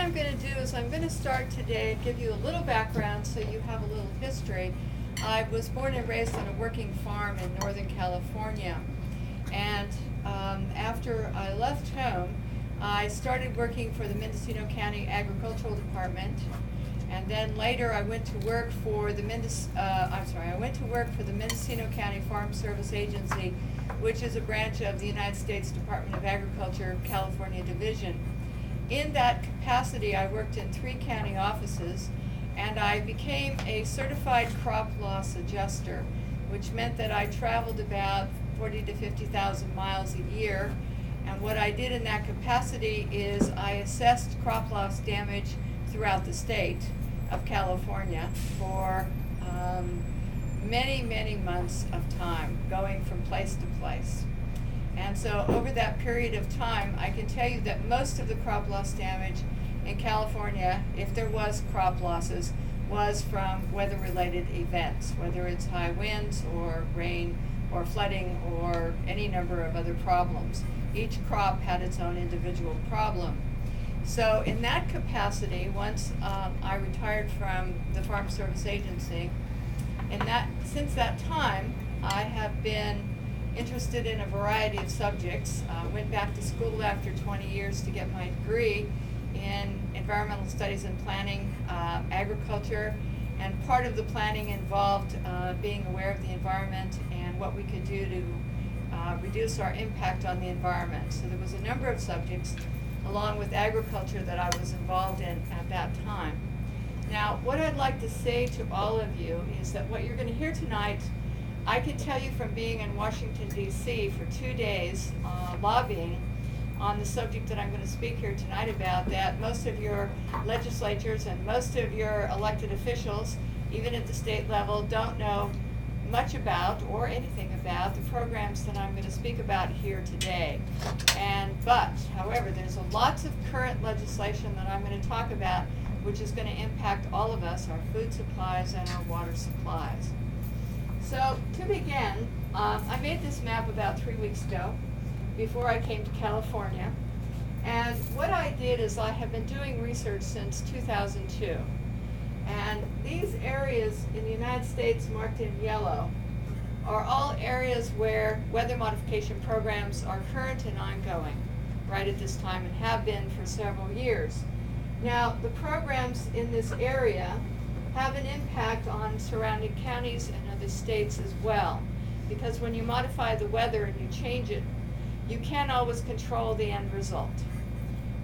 I'm going to do is I'm going to start today and give you a little background so you have a little history. I was born and raised on a working farm in Northern California, and after I left home, I started working for the Mendocino County Agricultural Department, and then later I went to work for the Mendocino County Farm Service Agency, which is a branch of the United States Department of Agriculture, California Division. In that capacity, I worked in 3 county offices, and I became a certified crop loss adjuster, which meant that I traveled about 40 to 50,000 miles a year. And what I did in that capacity is I assessed crop loss damage throughout the state of California for many, many months of time, going from place to place. And so over that period of time, I can tell you that most of the crop loss damage in California, if there was crop losses, was from weather-related events, whether it's high winds or rain or flooding or any number of other problems. Each crop had its own individual problem. So in that capacity, once I retired from the Farm Service Agency, since that time, I have been interested in a variety of subjects. Went back to school after 20 years to get my degree in environmental studies and planning, agriculture, and part of the planning involved being aware of the environment and what we could do to reduce our impact on the environment. So there was a number of subjects along with agriculture that I was involved in at that time. Now, what I'd like to say to all of you is that what you're going to hear tonight, I can tell you from being in Washington, D.C. for 2 days lobbying on the subject that I'm going to speak here tonight about, that most of your legislatures and most of your elected officials, even at the state level, don't know much about or anything about the programs that I'm going to speak about here today. However, there's lots of current legislation that I'm going to talk about which is going to impact all of us, our food supplies and our water supplies. So to begin, I made this map about 3 weeks ago before I came to California. And what I did is I have been doing research since 2002. And these areas in the United States marked in yellow are all areas where weather modification programs are current and ongoing right at this time and have been for several years. Now, the programs in this area have an impact on surrounding counties and other states as well, because when you modify the weather and you change it, you can't always control the end result.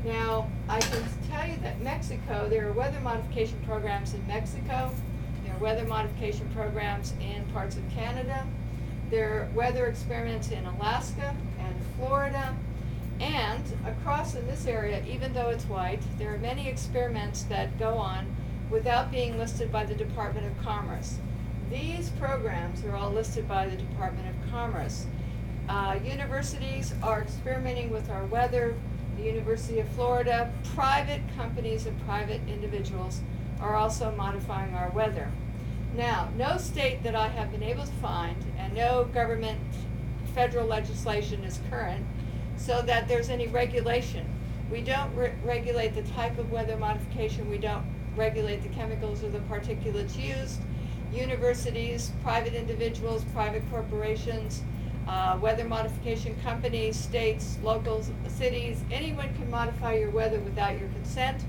Now, I can tell you that Mexico, there are weather modification programs in Mexico, there are weather modification programs in parts of Canada, there are weather experiments in Alaska and Florida, and across in this area, even though it's white, there are many experiments that go on without being listed by the Department of Commerce. These programs are all listed by the Department of Commerce. Universities are experimenting with our weather. The University of Florida, private companies and private individuals are also modifying our weather. Now, no state that I have been able to find, and no government federal legislation is current, so that there's any regulation. We don't regulate the type of weather modification. We don't regulate the chemicals or the particulates used. Universities, private individuals, private corporations, weather modification companies, states, locals, cities, anyone can modify your weather without your consent,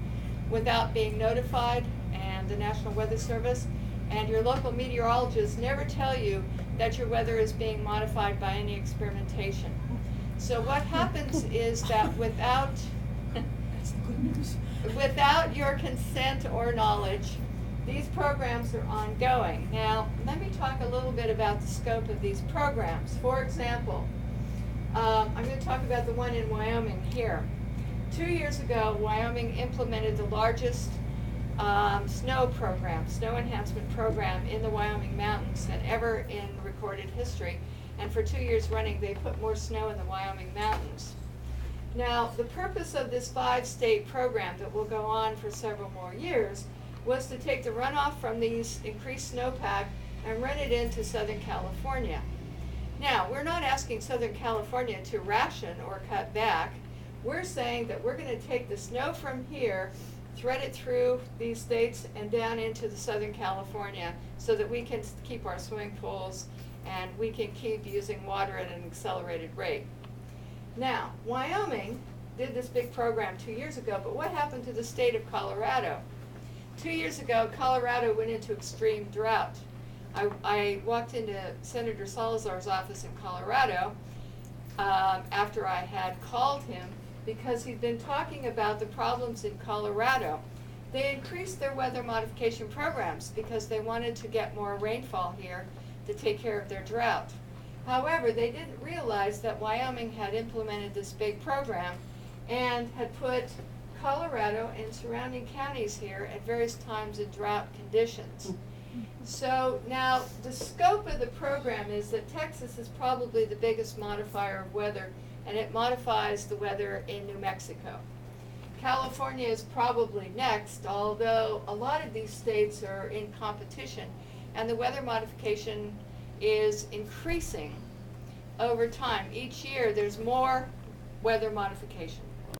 without being notified, and the National Weather Service and your local meteorologists never tell you that your weather is being modified by any experimentation. So what happens is that without your consent or knowledge, these programs are ongoing. Now, let me talk a little bit about the scope of these programs. For example, I'm going to talk about the one in Wyoming here. 2 years ago, Wyoming implemented the largest snow enhancement program in the Wyoming mountains than ever in recorded history. And for 2 years running, they put more snow in the Wyoming mountains. Now, the purpose of this 5-state program that will go on for several more years was to take the runoff from these increased snowpack and run it into Southern California. Now, we're not asking Southern California to ration or cut back. We're saying that we're going to take the snow from here thread it through these states and down into the Southern California so that we can keep our swimming pools and we can keep using water at an accelerated rate. Now, Wyoming did this big program 2 years ago, but what happened to the state of Colorado? 2 years ago, Colorado went into extreme drought. I walked into Senator Salazar's office in Colorado after I had called him because he'd been talking about the problems in Colorado. They increased their weather modification programs because they wanted to get more rainfall here to take care of their drought. However, they didn't realize that Wyoming had implemented this big program and had put Colorado and surrounding counties here at various times in drought conditions. So now the scope of the program is that Texas is probably the biggest modifier of weather, and it modifies the weather in New Mexico. California is probably next, although a lot of these states are in competition, and the weather modification is increasing over time. Each year there's more weather modification.